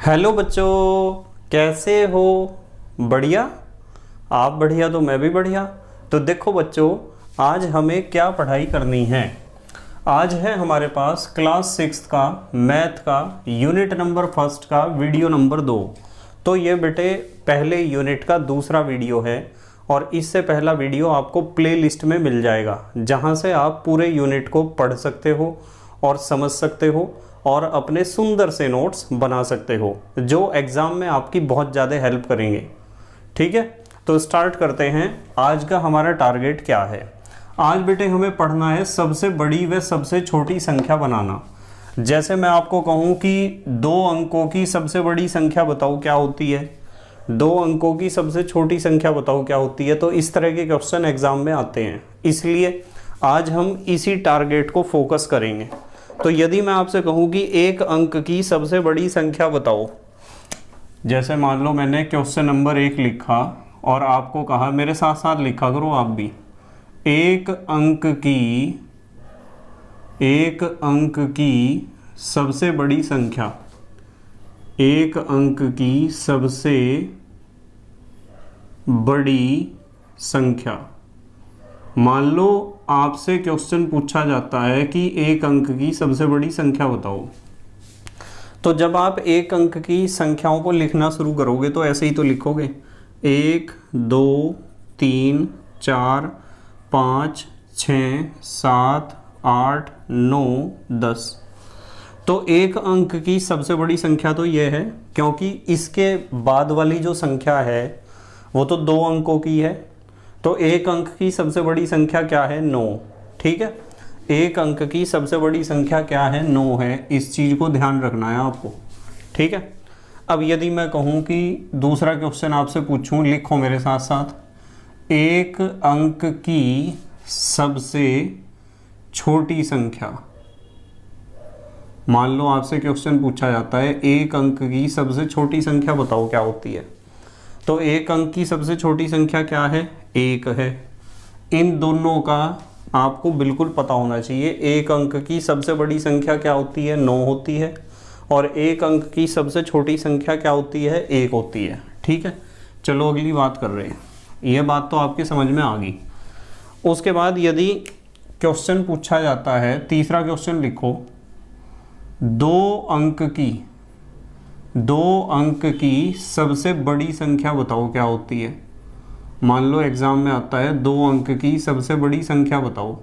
Hello बच्चों, कैसे हो? बढ़िया। आप बढ़िया तो मैं भी बढ़िया। तो देखो बच्चों, आज हमें क्या पढ़ाई करनी है। आज है हमारे पास क्लास 6 का मैथ का यूनिट नंबर फर्स्ट का वीडियो नंबर 2। तो ये बेटे पहले यूनिट का दूसरा वीडियो है और इससे पहला वीडियो आपको प्ले लिस्ट में मिल जाएगा, जहाँ से आप पूरे यूनिट को पढ़ सकते हो और समझ सकते हो और अपने सुंदर से नोट्स बना सकते हो, जो एग्ज़ाम में आपकी बहुत ज़्यादा हेल्प करेंगे। ठीक है, तो स्टार्ट करते हैं। आज का हमारा टारगेट क्या है? आज बेटे हमें पढ़ना है सबसे बड़ी व सबसे छोटी संख्या बनाना। जैसे मैं आपको कहूँ कि 2 अंकों की सबसे बड़ी संख्या बताओ क्या होती है, 2 अंकों की सबसे छोटी संख्या बताओ क्या होती है, तो इस तरह के क्वेश्चन एग्जाम में आते हैं। इसलिए आज हम इसी टारगेट को फोकस करेंगे। तो यदि मैं आपसे कहूँ कि 1 अंक की सबसे बड़ी संख्या बताओ, जैसे मान लो मैंने क्वेश्चन नंबर 1 लिखा और आपको कहा, मेरे साथ साथ लिखा करो आप भी, 1 अंक की सबसे बड़ी संख्या, 1 अंक की सबसे बड़ी संख्या। मान लो आपसे क्वेश्चन पूछा जाता है कि 1 अंक की सबसे बड़ी संख्या बताओ, तो जब आप 1 अंक की संख्याओं को लिखना शुरू करोगे तो ऐसे ही तो लिखोगे, 1 2 3 4 5 6 7 8 9 10। तो 1 अंक की सबसे बड़ी संख्या तो ये है, क्योंकि इसके बाद वाली जो संख्या है वो तो 2 अंकों की है। तो 1 अंक की सबसे बड़ी संख्या क्या है? 9। ठीक है, 1 अंक की सबसे बड़ी संख्या क्या है? 9 है। इस चीज़ को ध्यान रखना है आपको। ठीक है, अब यदि मैं कहूँ कि दूसरा क्वेश्चन आपसे पूछूं, लिखो मेरे साथ साथ, 1 अंक की सबसे छोटी संख्या। मान लो आपसे क्वेश्चन पूछा जाता है 1 अंक की सबसे छोटी संख्या बताओ क्या होती है, तो 1 अंक की सबसे छोटी संख्या क्या है? 1 है। इन दोनों का आपको बिल्कुल पता होना चाहिए। 1 अंक की सबसे बड़ी संख्या क्या होती है? 9 होती है। और 1 अंक की सबसे छोटी संख्या क्या होती है? 1 होती है। ठीक है, चलो अगली बात कर रहे हैं। यह बात तो आपके समझ में आ गई। उसके बाद यदि क्वेश्चन पूछा जाता है, तीसरा क्वेश्चन लिखो, 2 अंक की सबसे बड़ी संख्या बताओ क्या होती है। मान लो एग्जाम में आता है 2 अंक की सबसे बड़ी संख्या बताओ,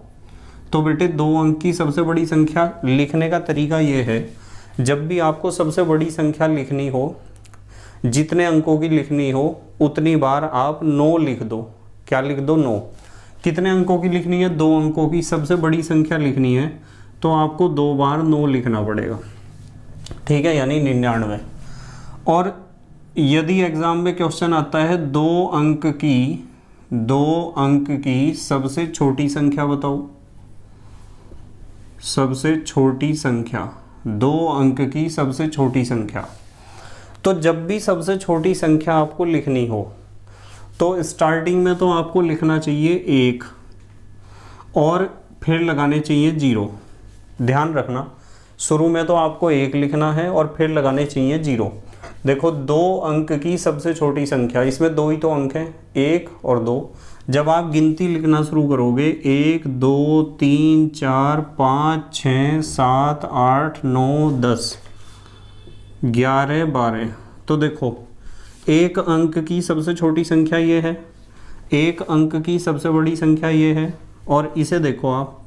तो बेटे 2 अंक की सबसे बड़ी संख्या लिखने का तरीका ये है, जब भी आपको सबसे बड़ी संख्या लिखनी हो, जितने अंकों की लिखनी हो उतनी बार आप 9 लिख दो। क्या लिख दो? 9। कितने अंकों की लिखनी है? 2 अंकों की सबसे बड़ी संख्या लिखनी है, तो आपको 2 बार 9 लिखना पड़ेगा। ठीक है, यानी 99। और यदि एग्जाम में क्वेश्चन आता है 2 अंक की सबसे छोटी संख्या बताओ, सबसे छोटी संख्या, 2 अंक की सबसे छोटी संख्या, तो जब भी सबसे छोटी संख्या आपको लिखनी हो तो स्टार्टिंग में तो आपको लिखना चाहिए 1 और फिर लगाने चाहिए 0। ध्यान रखना, शुरू में तो आपको 1 लिखना है और फिर लगाने चाहिए 0। देखो 2 अंक की सबसे छोटी संख्या, इसमें 2 ही तो अंक हैं, 1 और 2। जब आप गिनती लिखना शुरू करोगे 1 2 3 4 5 6 7 8 9 10 11 12, तो देखो 1 अंक की सबसे छोटी संख्या ये है, 1 अंक की सबसे बड़ी संख्या ये है, और इसे देखो आप,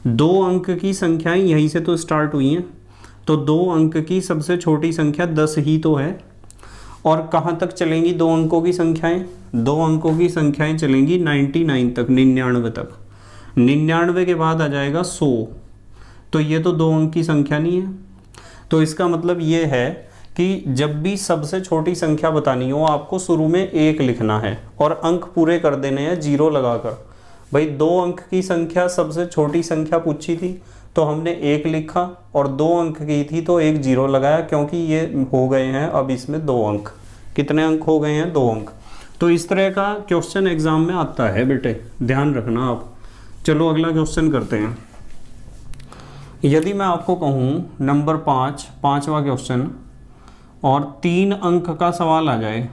2 अंक की संख्याएं यहीं से तो स्टार्ट हुई हैं, तो 2 अंक की सबसे छोटी संख्या 10 ही तो है। और कहाँ तक चलेंगी 2 अंकों की संख्याएं? 2 अंकों की संख्याएं चलेंगी 99 तक, 99 तक। 99 के बाद आ जाएगा 100, तो ये तो 2 अंक की संख्या नहीं है। तो इसका मतलब ये है कि जब भी सबसे छोटी संख्या बतानी हो आपको शुरू में 1 लिखना है और अंक पूरे कर देने हैं 0 लगाकर। भाई 2 अंक की संख्या सबसे छोटी संख्या पूछी थी तो हमने 1 लिखा, और 2 अंक की थी तो 1 0 लगाया, क्योंकि ये हो गए हैं अब इसमें 2 अंक। कितने अंक हो गए हैं? 2 अंक। तो इस तरह का क्वेश्चन एग्जाम में आता है बेटे, ध्यान रखना आप। चलो अगला क्वेश्चन करते हैं। यदि मैं आपको कहूँ नंबर 5, 5वां क्वेश्चन, और 3 अंक का सवाल आ जाए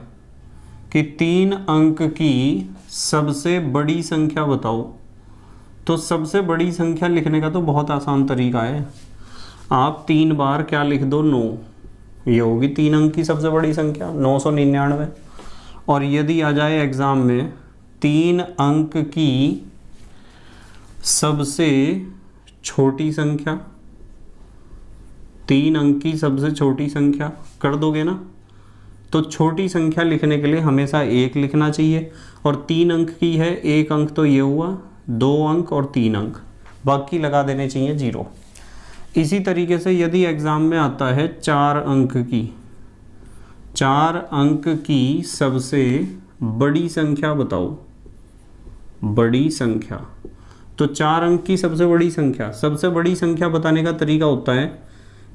कि 3 अंक की सबसे बड़ी संख्या बताओ, तो सबसे बड़ी संख्या लिखने का तो बहुत आसान तरीका है। आप 3 बार क्या लिख दो, 9, ये होगी 3 अंक की सबसे बड़ी संख्या 999। और यदि आ जाए एग्जाम में 3 अंक की सबसे छोटी संख्या, 3 अंक की सबसे छोटी संख्या कर दोगे ना, तो छोटी संख्या लिखने के लिए हमेशा 1 लिखना चाहिए। और 3 अंक की है, 1 अंक तो ये हुआ, 2 अंक और 3 अंक, बाकी लगा देने चाहिए 0। इसी तरीके से यदि एग्ज़ाम में आता है 4 अंक की, 4 अंक की सबसे बड़ी संख्या बताओ, बड़ी संख्या, तो 4 अंक की सबसे बड़ी संख्या बताने का तरीका होता है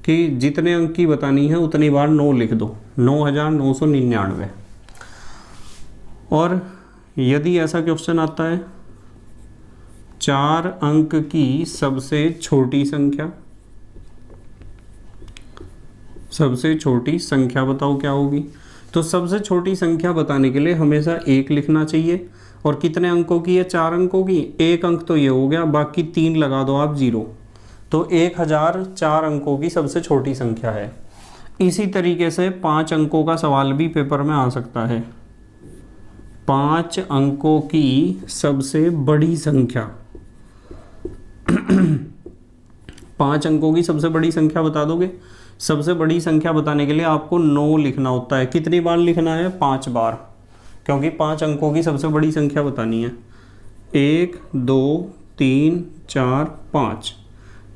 कि जितने अंक की बतानी है उतनी बार 9 लिख दो, 9999। और यदि ऐसा क्वेश्चन आता है 4 अंक की सबसे छोटी संख्या बताओ क्या होगी, तो सबसे छोटी संख्या बताने के लिए हमेशा 1 लिखना चाहिए। और कितने अंकों की है, 4 अंकों की, 1 अंक तो ये हो गया, बाकी 3 लगा दो आप 0, तो 1004 अंकों की सबसे छोटी संख्या है। इसी तरीके से 5 अंकों का सवाल भी पेपर में आ सकता है। 5 अंकों की सबसे बड़ी संख्या 5 अंकों की सबसे बड़ी संख्या बता दोगे। सबसे बड़ी संख्या बताने के लिए आपको 9 लिखना होता है। कितनी बार लिखना है, 5 बार, क्योंकि 5 अंकों की सबसे बड़ी संख्या बतानी है। 1 2 3 4 5,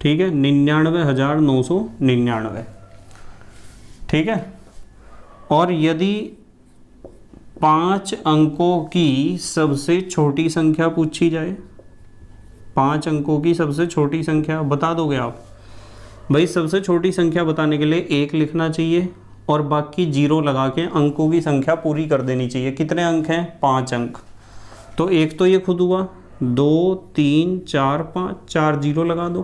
ठीक है, 99,999, ठीक है। और यदि 5 अंकों की सबसे छोटी संख्या पूछी जाए, 5 अंकों की सबसे छोटी संख्या बता दोगे आप। भाई सबसे छोटी संख्या बताने के लिए 1 लिखना चाहिए और बाकी 0 लगा के अंकों की संख्या पूरी कर देनी चाहिए। कितने अंक हैं, 5 अंक, तो 1 तो ये खुद हुआ, 2 3 4 5, 4 0 लगा दो,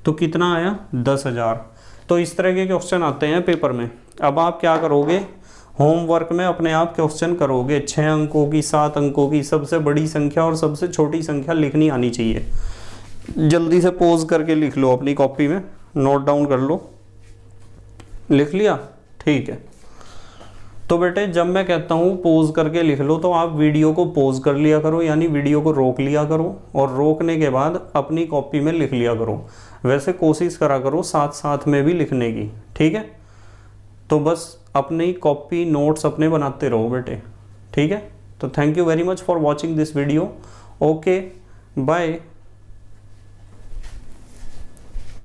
तो कितना आया, 10,000। तो इस तरह के क्वेश्चन आते हैं पेपर में। अब आप क्या करोगे, होमवर्क में अपने आप क्वेश्चन करोगे। 6 अंकों की, 7 अंकों की सबसे बड़ी संख्या और सबसे छोटी संख्या लिखनी आनी चाहिए। जल्दी से पोज करके लिख लो, अपनी कॉपी में नोट डाउन कर लो। लिख लिया, ठीक है। तो बेटे जब मैं कहता हूँ पोज करके लिख लो, तो आप वीडियो को पोज कर लिया करो, यानी वीडियो को रोक लिया करो, और रोकने के बाद अपनी कॉपी में लिख लिया करो। वैसे कोशिश करा करो साथ साथ में भी लिखने की, ठीक है। तो बस अपनी कॉपी नोट्स अपने बनाते रहो बेटे, ठीक है। तो thank you very much for watching this video. Okay, bye.